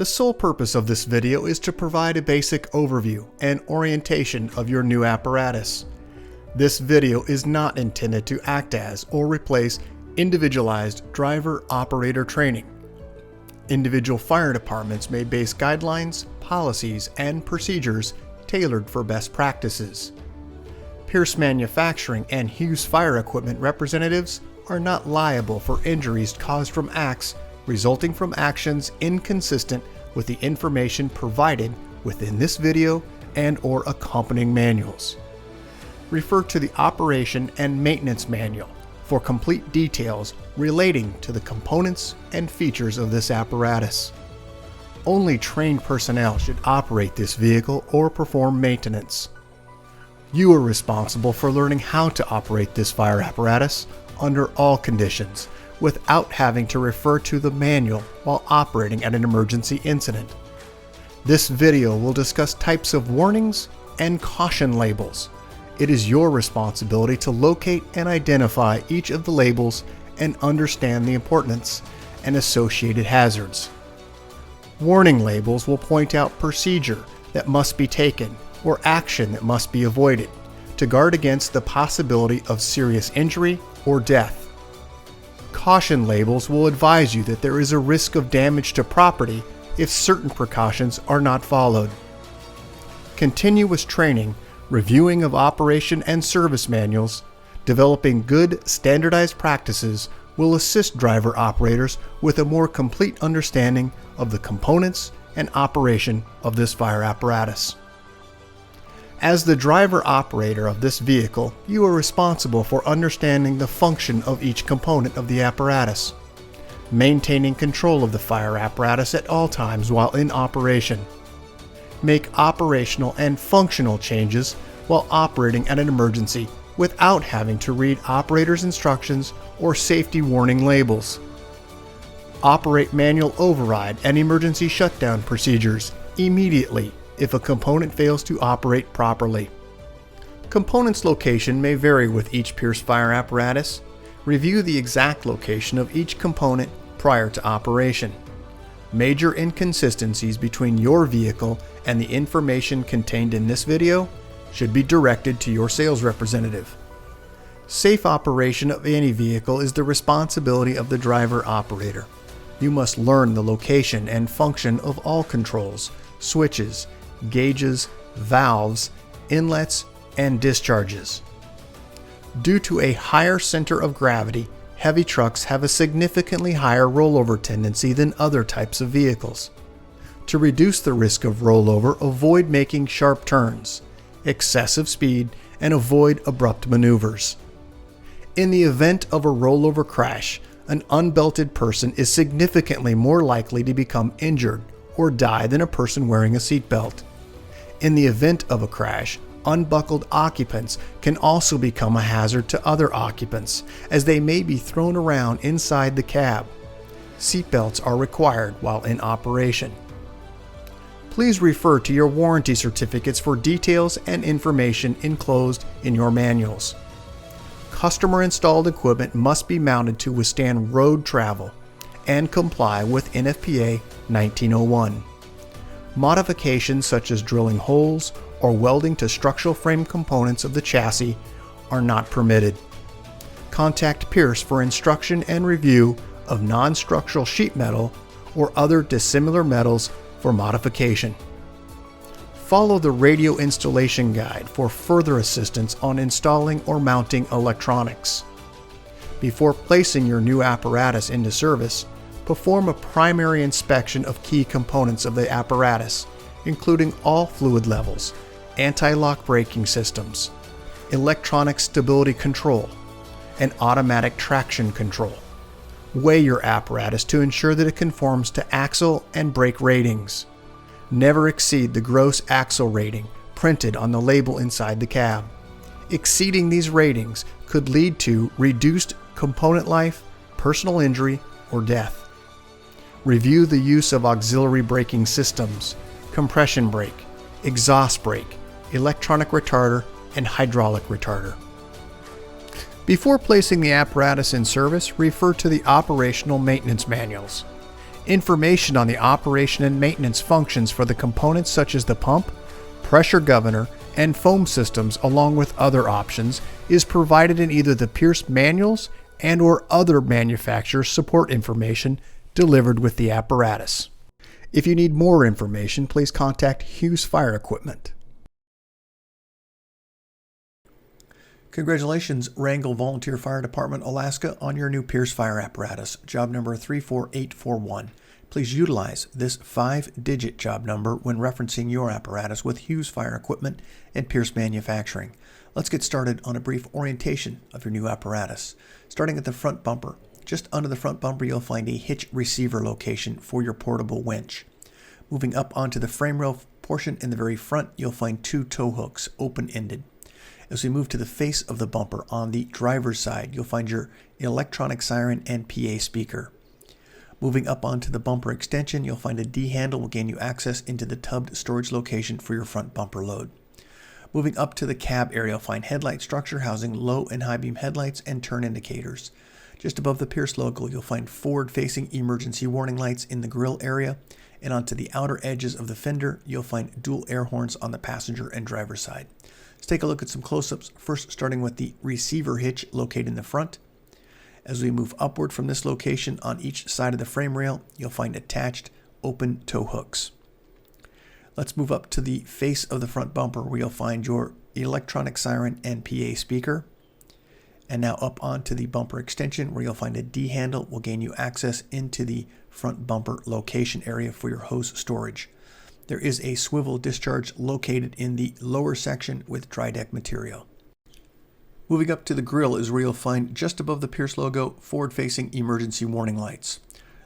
The sole purpose of this video is to provide a basic overview and orientation of your new apparatus. This video is not intended to act as or replace individualized driver-operator training. Individual fire departments may base guidelines, policies, and procedures tailored for best practices. Pierce Manufacturing and Hughes Fire Equipment representatives are not liable for injuries caused from acts resulting from actions inconsistent with the information provided within this video and/or accompanying manuals. Refer to the Operation and Maintenance Manual for complete details relating to the components and features of this apparatus. Only trained personnel should operate this vehicle or perform maintenance. You are responsible for learning how to operate this fire apparatus under all conditions without having to refer to the manual while operating at an emergency incident. This video will discuss types of warnings and caution labels. It is your responsibility to locate and identify each of the labels and understand the importance and associated hazards. Warning labels will point out procedure that must be taken or action that must be avoided to guard against the possibility of serious injury or death. Caution labels will advise you that there is a risk of damage to property if certain precautions are not followed. Continuous training, reviewing of operation and service manuals, developing good standardized practices will assist driver operators with a more complete understanding of the components and operation of this fire apparatus. As the driver operator of this vehicle, you are responsible for understanding the function of each component of the apparatus, maintaining control of the fire apparatus at all times while in operation. Make operational and functional changes while operating at an emergency without having to read operator's instructions or safety warning labels. Operate manual override and emergency shutdown procedures immediately if a component fails to operate properly. Components location may vary with each Pierce fire apparatus. Review the exact location of each component prior to operation. Major inconsistencies between your vehicle and the information contained in this video should be directed to your sales representative. Safe operation of any vehicle is the responsibility of the driver operator. You must learn the location and function of all controls, switches, gauges, valves, inlets, and discharges. Due to a higher center of gravity, heavy trucks have a significantly higher rollover tendency than other types of vehicles. To reduce the risk of rollover, avoid making sharp turns, excessive speed, and avoid abrupt maneuvers. In the event of a rollover crash, an unbelted person is significantly more likely to become injured or die than a person wearing a seatbelt. In the event of a crash, unbuckled occupants can also become a hazard to other occupants, as they may be thrown around inside the cab. Seatbelts are required while in operation. Please refer to your warranty certificates for details and information enclosed in your manuals. Customer-installed equipment must be mounted to withstand road travel and comply with NFPA 1901. Modifications such as drilling holes or welding to structural frame components of the chassis are not permitted. Contact Pierce for instruction and review of non-structural sheet metal or other dissimilar metals for modification. Follow the radio installation guide for further assistance on installing or mounting electronics. Before placing your new apparatus into service, perform a primary inspection of key components of the apparatus, including all fluid levels, anti-lock braking systems, electronic stability control, and automatic traction control. Weigh your apparatus to ensure that it conforms to axle and brake ratings. Never exceed the gross axle rating printed on the label inside the cab. Exceeding these ratings could lead to reduced component life, personal injury, or death. Review the use of auxiliary braking systems, compression brake, exhaust brake, electronic retarder, and hydraulic retarder. Before placing the apparatus in service, refer to the operational maintenance manuals. Information on the operation and maintenance functions for the components such as the pump, pressure governor, and foam systems, along with other options, is provided in either the Pierce manuals and/or other manufacturer support information delivered with the apparatus. If you need more information, please contact Hughes Fire Equipment. Congratulations, Wrangell Volunteer Fire Department, Alaska, on your new Pierce fire apparatus, job number 34841. Please utilize this 5-digit job number when referencing your apparatus with Hughes Fire Equipment and Pierce Manufacturing. Let's get started on a brief orientation of your new apparatus. Starting at the front bumper. Just under the front bumper, you'll find a hitch receiver location for your portable winch. Moving up onto the frame rail portion in the very front, you'll find 2 tow hooks, open-ended. As we move to the face of the bumper on the driver's side, you'll find your electronic siren and PA speaker. Moving up onto the bumper extension, you'll find a D handle will gain you access into the tubbed storage location for your front bumper load. Moving up to the cab area, you'll find headlight structure housing low and high beam headlights and turn indicators. Just above the Pierce logo, you'll find forward-facing emergency warning lights in the grille area, and onto the outer edges of the fender, you'll find dual air horns on the passenger and driver's side. Let's take a look at some close-ups, first starting with the receiver hitch located in the front. As we move upward from this location on each side of the frame rail, you'll find attached open tow hooks. Let's move up to the face of the front bumper where you'll find your electronic siren and PA speaker. And now up onto the bumper extension where you'll find a D handle will gain you access into the front bumper location area for your hose storage. There is a swivel discharge located in the lower section with dry deck material. Moving up to the grille is where you'll find, just above the Pierce logo, forward-facing emergency warning lights.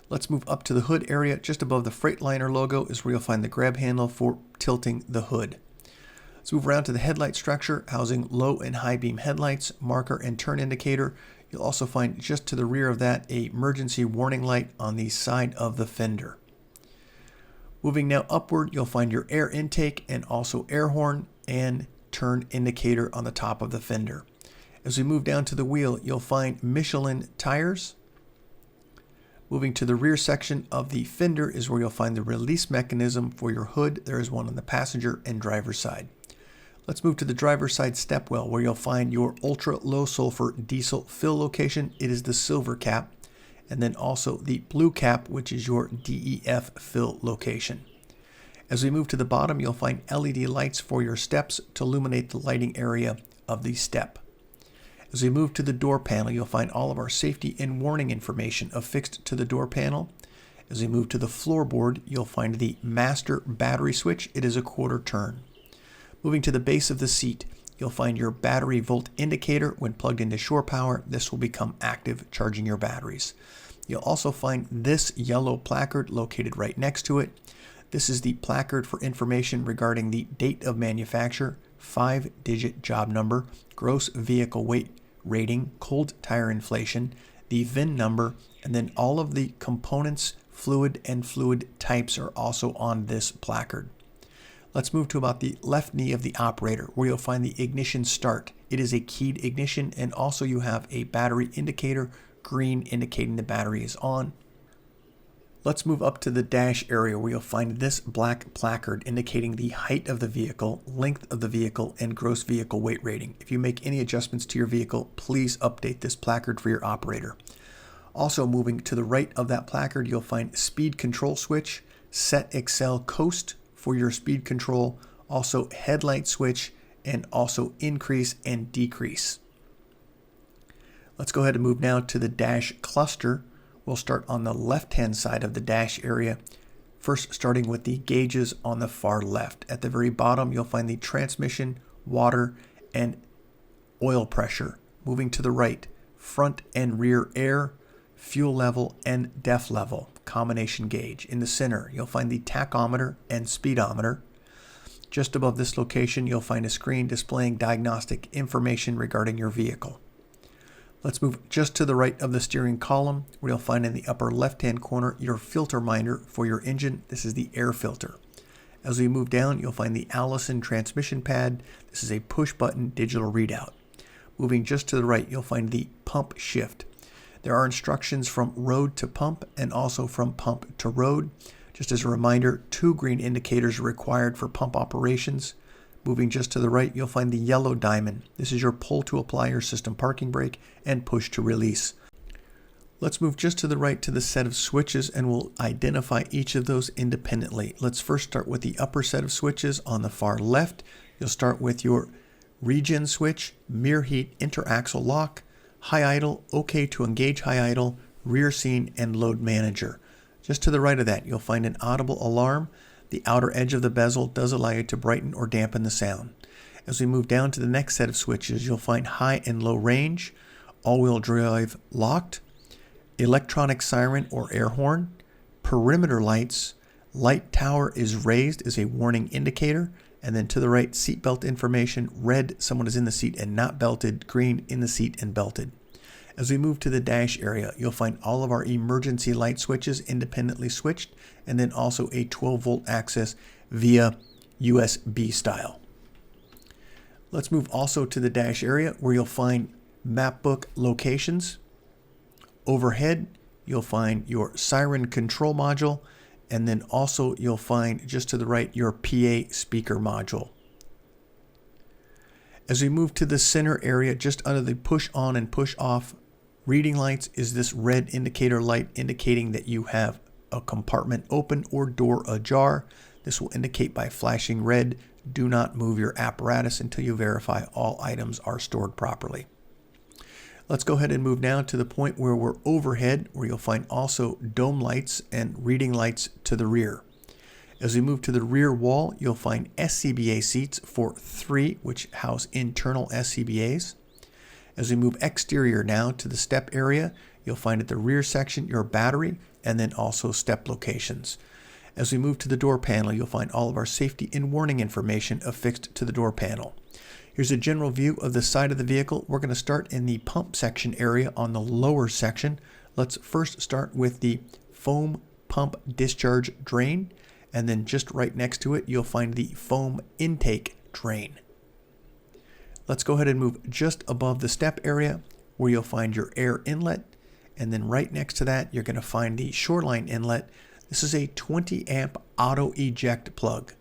Let's move up to the hood area. Just above the Freightliner logo is where you'll find the grab handle for tilting the hood. Let's move around to the headlight structure, housing low and high beam headlights, marker and turn indicator. You'll also find just to the rear of that a emergency warning light on the side of the fender. Moving now upward, you'll find your air intake and also air horn and turn indicator on the top of the fender. As we move down to the wheel, you'll find Michelin tires. Moving to the rear section of the fender is where you'll find the release mechanism for your hood. There is one on the passenger and driver's side. Let's move to the driver's side step well where you'll find your ultra low sulfur diesel fill location. It is the silver cap. And then also the blue cap, which is your DEF fill location. As we move to the bottom, you'll find LED lights for your steps to illuminate the lighting area of the step. As we move to the door panel, you'll find all of our safety and warning information affixed to the door panel. As we move to the floorboard, you'll find the master battery switch. It is a 1/4 turn. Moving to the base of the seat, you'll find your battery volt indicator. When plugged into shore power, this will become active, charging your batteries. You'll also find this yellow placard located right next to it. This is the placard for information regarding the date of manufacture, 5-digit job number, gross vehicle weight rating, cold tire inflation, the VIN number, and then all of the components, fluid, and fluid types are also on this placard. Let's move to about the left knee of the operator where you'll find the ignition start. It is a keyed ignition, and also you have a battery indicator, green indicating the battery is on. Let's move up to the dash area where you'll find this black placard indicating the height of the vehicle, length of the vehicle, and gross vehicle weight rating. If you make any adjustments to your vehicle, please update this placard for your operator. Also moving to the right of that placard, you'll find speed control switch, set excel coast for your speed control, also headlight switch, and also increase and decrease. Let's go ahead and move now to the dash cluster. We'll start on the left-hand side of the dash area, first starting with the gauges on the far left. At the very bottom, you'll find the transmission, water, and oil pressure. Moving to the right, front and rear air, fuel level, and DEF level, combination gauge. In the center, you'll find the tachometer and speedometer. Just above this location, you'll find a screen displaying diagnostic information regarding your vehicle. Let's move just to the right of the steering column, where you'll find in the upper left-hand corner your filter minder for your engine. This is the air filter. As we move down, you'll find the Allison transmission pad. This is a push-button digital readout. Moving just to the right, you'll find the pump shift. There are instructions from road to pump and also from pump to road. Just as a reminder, 2 green indicators are required for pump operations. Moving just to the right, you'll find the yellow diamond. This is your pull to apply your system parking brake and push to release. Let's move just to the right to the set of switches and we'll identify each of those independently. Let's first start with the upper set of switches on the far left. You'll start with your regen switch, mirror heat, interaxle lock, high idle, OK to engage high idle, rear scene, and load manager. Just to the right of that, you'll find an audible alarm. The outer edge of the bezel does allow you to brighten or dampen the sound. As we move down to the next set of switches, you'll find high and low range, all-wheel drive locked, electronic siren or air horn, perimeter lights, light tower is raised as a warning indicator, and then to the right, seatbelt information, red, someone is in the seat and not belted, green, in the seat and belted. As we move to the dash area, you'll find all of our emergency light switches independently switched, and then also a 12-volt access via USB style. Let's move also to the dash area where you'll find map book locations. Overhead, you'll find your siren control module, and then also you'll find just to the right your PA speaker module. As we move to the center area, just under the push on and push off reading lights is this red indicator light indicating that you have a compartment open or door ajar. This will indicate by flashing red, do not move your apparatus until you verify all items are stored properly. Let's go ahead and move now to the point where we're overhead, where you'll find also dome lights and reading lights to the rear. As we move to the rear wall, you'll find SCBA seats for 3, which house internal SCBAs. As we move exterior now to the step area, you'll find at the rear section your battery and then also step locations. As we move to the door panel, you'll find all of our safety and warning information affixed to the door panel. Here's a general view of the side of the vehicle. We're going to start in the pump section area on the lower section. Let's first start with the foam pump discharge drain, and then just right next to it, you'll find the foam intake drain. Let's go ahead and move just above the step area where you'll find your air inlet, and then right next to that, you're going to find the shoreline inlet. This is a 20 amp auto eject plug.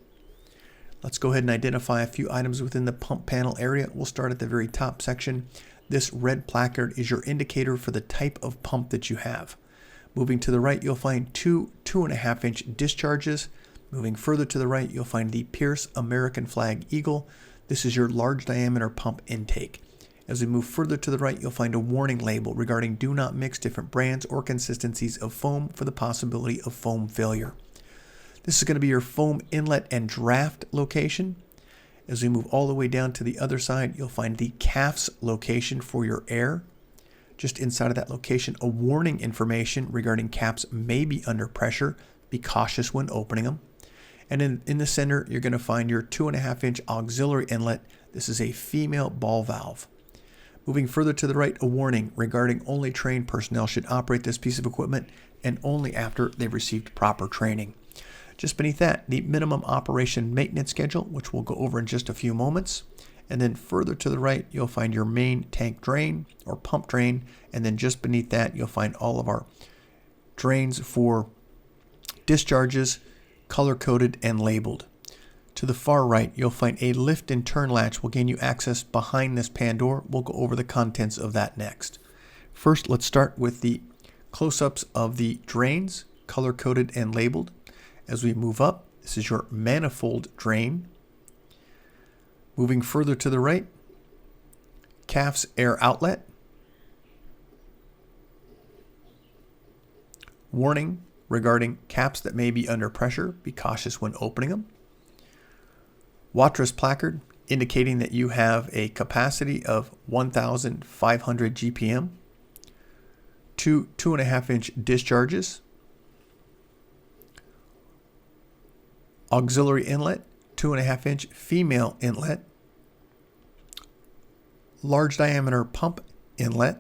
Let's go ahead and identify a few items within the pump panel area. We'll start at the very top section. This red placard is your indicator for the type of pump that you have. Moving to the right, you'll find 2 2.5 inch discharges. Moving further to the right, you'll find the Pierce American Flag Eagle. This is your large diameter pump intake. As we move further to the right, you'll find a warning label regarding do not mix different brands or consistencies of foam for the possibility of foam failure. This is going to be your foam inlet and draft location. As we move all the way down to the other side, you'll find the CAFS location for your air. Just inside of that location, a warning information regarding caps may be under pressure. Be cautious when opening them. And in the center, you're going to find your 2.5 inch auxiliary inlet. This is a female ball valve. Moving further to the right, a warning regarding only trained personnel should operate this piece of equipment and only after they've received proper training. Just beneath that, the minimum operation maintenance schedule, which we'll go over in just a few moments. And then further to the right, you'll find your main tank drain or pump drain. And then just beneath that, you'll find all of our drains for discharges, color-coded and labeled. To the far right, you'll find a lift and turn latch will gain you access behind this pan door. We'll go over the contents of that next. First, let's start with the close-ups of the drains, color-coded and labeled. As we move up, this is your manifold drain. Moving further to the right, CAFS air outlet. Warning regarding caps that may be under pressure. Be cautious when opening them. Watrous placard indicating that you have a capacity of 1,500 GPM. 2 2.5 inch discharges. Auxiliary inlet, 2.5 inch female inlet, large diameter pump inlet.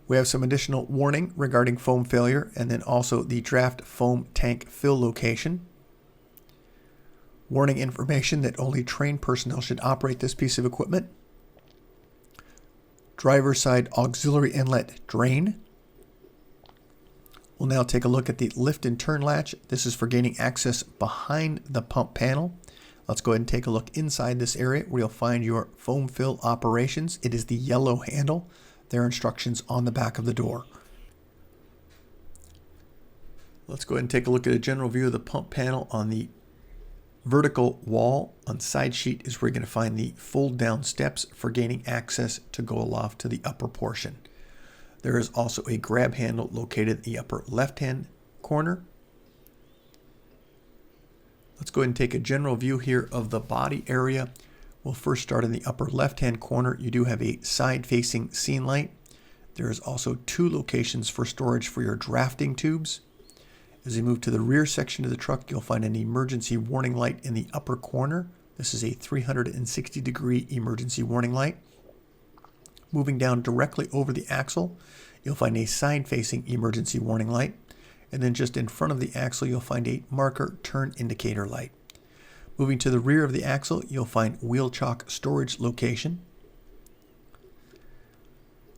We have some additional warning regarding foam failure and then also the draft foam tank fill location. Warning information that only trained personnel should operate this piece of equipment. driver's side auxiliary inlet drain. We'll now take a look at the lift and turn latch. This is for gaining access behind the pump panel. Let's go ahead and take a look inside this area where you'll find your foam fill operations. It is the yellow handle. There are instructions on the back of the door. Let's go ahead and take a look at a general view of the pump panel. On the vertical wall on the side sheet is where you're going to find the fold down steps for gaining access to go aloft to the upper portion. There is also a grab handle located in the upper left hand corner. Let's go ahead and take a general view here of the body area. We'll first start in the upper left-hand corner. You do have a side-facing scene light. There is also 2 locations for storage for your drafting tubes. As you move to the rear section of the truck, you'll find an emergency warning light in the upper corner. This is a 360-degree emergency warning light. Moving down directly over the axle, you'll find a side-facing emergency warning light. And then just in front of the axle, you'll find a marker turn indicator light. Moving to the rear of the axle, you'll find wheel chock storage location.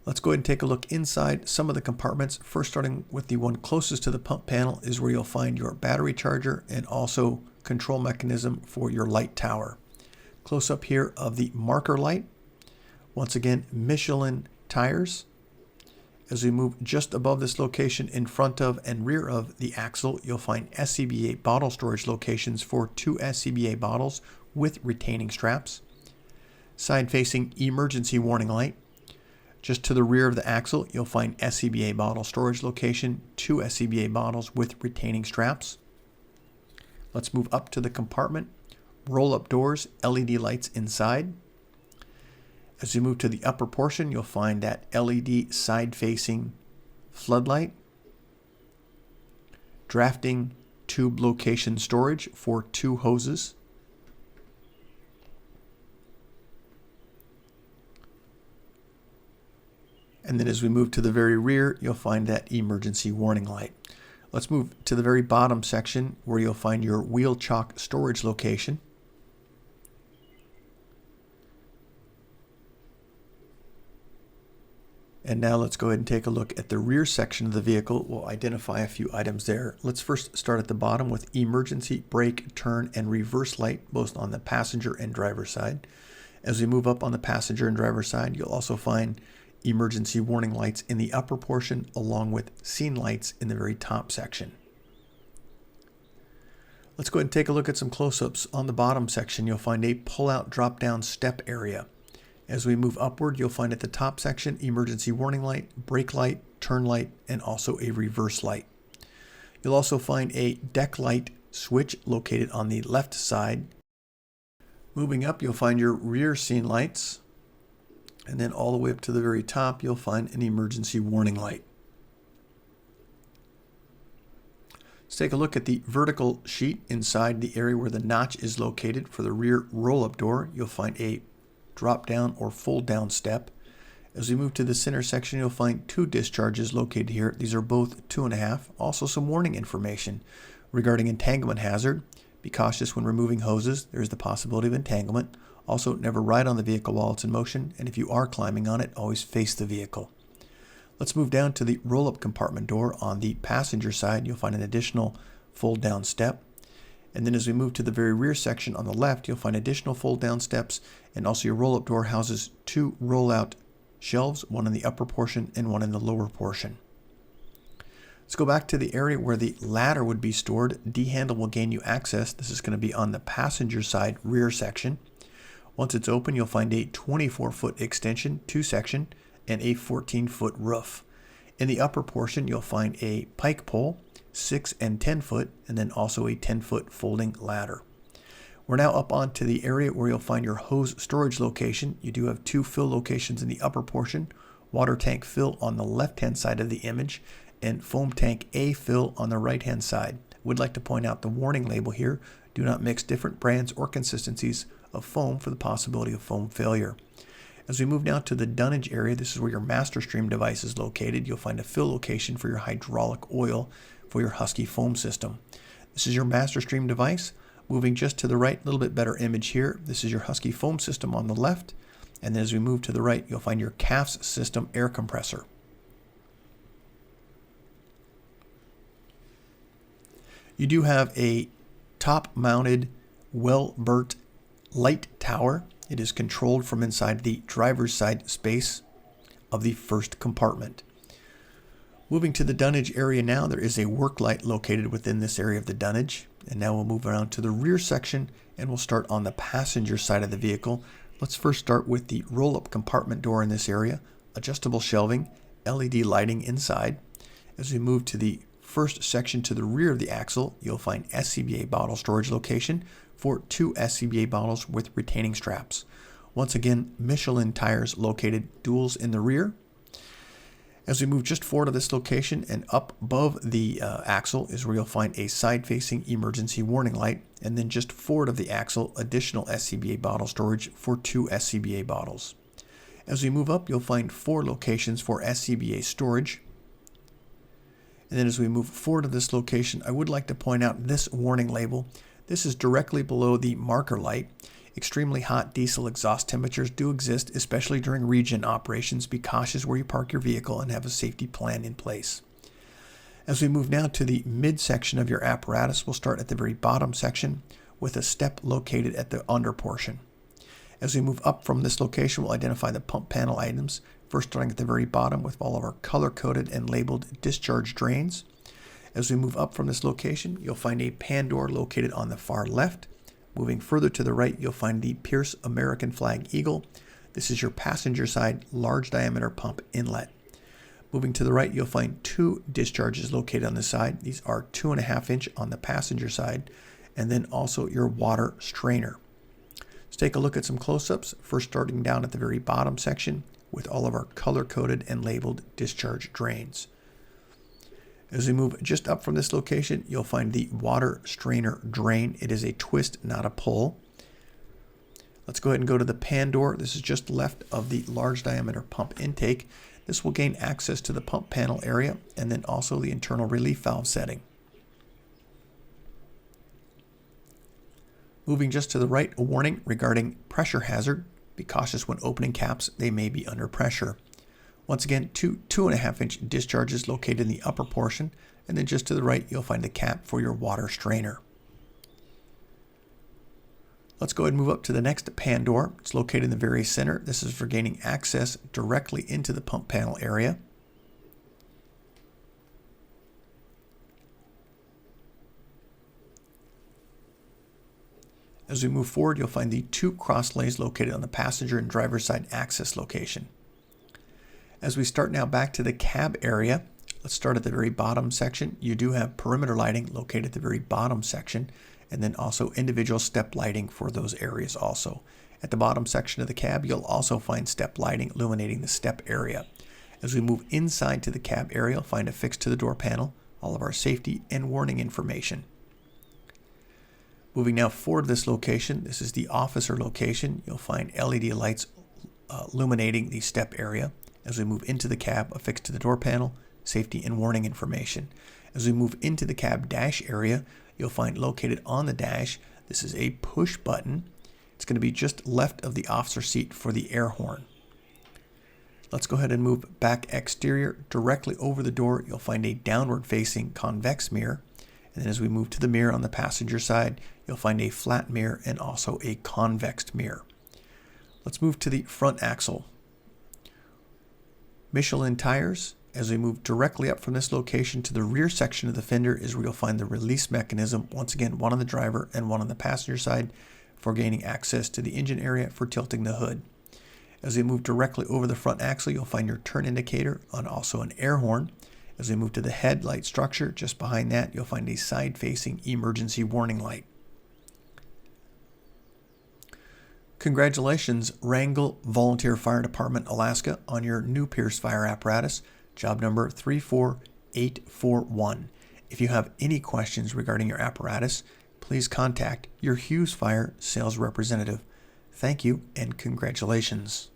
Let's go ahead and take a look inside some of the compartments. First, starting with the one closest to the pump panel is where you'll find your battery charger and also control mechanism for your light tower. Close up here of the marker light. Once again, Michelin tires. As we move just above this location in front of and rear of the axle, you'll find SCBA bottle storage locations for 2 SCBA bottles with retaining straps. Side-facing emergency warning light. Just to the rear of the axle, you'll find SCBA bottle storage location, 2 SCBA bottles with retaining straps. Let's move up to the compartment. Roll-up doors, LED lights inside. As you move to the upper portion, you'll find that LED side-facing floodlight, drafting tube location storage for 2 hoses, and then as we move to the very rear, you'll find that emergency warning light. Let's move to the very bottom section where you'll find your wheel chock storage location. And now let's go ahead and take a look at the rear section of the vehicle. We'll identify a few items there. Let's first start at the bottom with emergency brake, turn, and reverse light, both on the passenger and driver side. As we move up on the passenger and driver side, you'll also find emergency warning lights in the upper portion, along with scene lights in the very top section. Let's go ahead and take a look at some close-ups. On the bottom section, you'll find a pull-out drop-down step area. As we move upward, you'll find at the top section emergency warning light, brake light, turn light, and also a reverse light. You'll also find a deck light switch located on the left side. Moving up, you'll find your rear scene lights, and then all the way up to the very top, you'll find an emergency warning light. Let's take a look at the vertical sheet inside the area where the notch is located for the rear roll-up door. You'll find a drop down or fold down step. As we move to the center section, you'll find 2 discharges located here. These are both 2.5. Also some warning information regarding entanglement hazard. Be cautious when removing hoses. There is the possibility of entanglement. Also, never ride on the vehicle while it's in motion, and if you are climbing on it, always face the vehicle. Let's move down to the roll-up compartment door. On the passenger side, you'll find an additional fold-down step. And then as we move to the very rear section on the left, you'll find additional fold-down steps, and also your roll-up door houses 2 roll-out shelves, one in the upper portion and one in the lower portion. Let's go back to the area where the ladder would be stored. D-handle will gain you access. This is going to be on the passenger side rear section. Once it's open, you'll find a 24-foot extension, 2-section, and a 14-foot roof. In the upper portion, you'll find a pike pole, 6 and 10 foot, and then also a 10-foot folding ladder. We're now up onto the area where you'll find your hose storage location. You do have 2 fill locations in the upper portion, water tank fill on the left-hand side of the image, and foam tank A fill on the right-hand side. Would like to point out the warning label here. Do not mix different brands or consistencies of foam for the possibility of foam failure. As we move now to the dunnage area, this is where your master stream device is located. You'll find a fill location for your hydraulic oil for your Husky foam system. This is your master stream device. Moving just to the right, a little bit better image here. This is your Husky foam system on the left. And then as we move to the right, you'll find your CAFS system air compressor. You do have a top-mounted, well-burnt light tower. It is controlled from inside the driver's side space of the first compartment. Moving to the dunnage area now, there is a work light located within this area of the dunnage. And now we'll move around to the rear section and we'll start on the passenger side of the vehicle. Let's first start with the roll-up compartment door in this area, adjustable shelving, LED lighting inside. As we move to the first section to the rear of the axle, you'll find SCBA bottle storage location for 2 SCBA bottles with retaining straps. Once again, Michelin tires located duals in the rear. As we move just forward of this location and up above the axle is where you'll find a side-facing emergency warning light, and then just forward of the axle, additional SCBA bottle storage for 2 SCBA bottles. As we move up, you'll find 4 locations for SCBA storage. And then as we move forward to this location, I would like to point out this warning label. This is directly below the marker light. Extremely hot diesel exhaust temperatures do exist, especially during regen operations. Be cautious where you park your vehicle and have a safety plan in place. As we move now to the midsection of your apparatus, we'll start at the very bottom section with a step located at the under portion. As we move up from this location, we'll identify the pump panel items, first starting at the very bottom with all of our color-coded and labeled discharge drains. As we move up from this location, you'll find a pan door located on the far left. Moving further to the right, you'll find the Pierce American Flag Eagle. This is your passenger side large diameter pump inlet. Moving to the right, you'll find 2 discharges located on the side. These are 2.5 inch on the passenger side, and then also your water strainer. Let's take a look at some close-ups, first starting down at the very bottom section with all of our color-coded and labeled discharge drains. As we move just up from this location, you'll find the water strainer drain. It is a twist, not a pull. Let's go ahead and go to the pan door. This is just left of the large diameter pump intake. This will gain access to the pump panel area and then also the internal relief valve setting. Moving just to the right, a warning regarding pressure hazard. Be cautious when opening caps, they may be under pressure. Once again, 2.5 inch discharges located in the upper portion, and then just to the right, you'll find the cap for your water strainer. Let's go ahead and move up to the next pan door. It's located in the very center. This is for gaining access directly into the pump panel area. As we move forward, you'll find the 2 cross lays located on the passenger and driver's side access location. As we start now back to the cab area, let's start at the very bottom section. You do have perimeter lighting located at the very bottom section, and then also individual step lighting for those areas also. At the bottom section of the cab, you'll also find step lighting illuminating the step area. As we move inside to the cab area, you'll find affixed to the door panel all of our safety and warning information. Moving now forward to this location, this is the officer location. You'll find LED lights illuminating the step area. As we move into the cab, affixed to the door panel, safety and warning information. As we move into the cab dash area, you'll find located on the dash, this is a push button. It's going to be just left of the officer seat for the air horn. Let's go ahead and move back exterior. Directly over the door, you'll find a downward facing convex mirror. And then as we move to the mirror on the passenger side, you'll find a flat mirror and also a convex mirror. Let's move to the front axle. Michelin tires. As we move directly up from this location to the rear section of the fender is where you'll find the release mechanism. Once again, one on the driver and one on the passenger side for gaining access to the engine area for tilting the hood. As we move directly over the front axle, you'll find your turn indicator and also an air horn. As we move to the headlight structure, just behind that, you'll find a side-facing emergency warning light. Congratulations, Wrangell Volunteer Fire Department, Alaska, on your new Pierce fire apparatus, job number 34841. If you have any questions regarding your apparatus, please contact your Hughes Fire sales representative. Thank you and congratulations.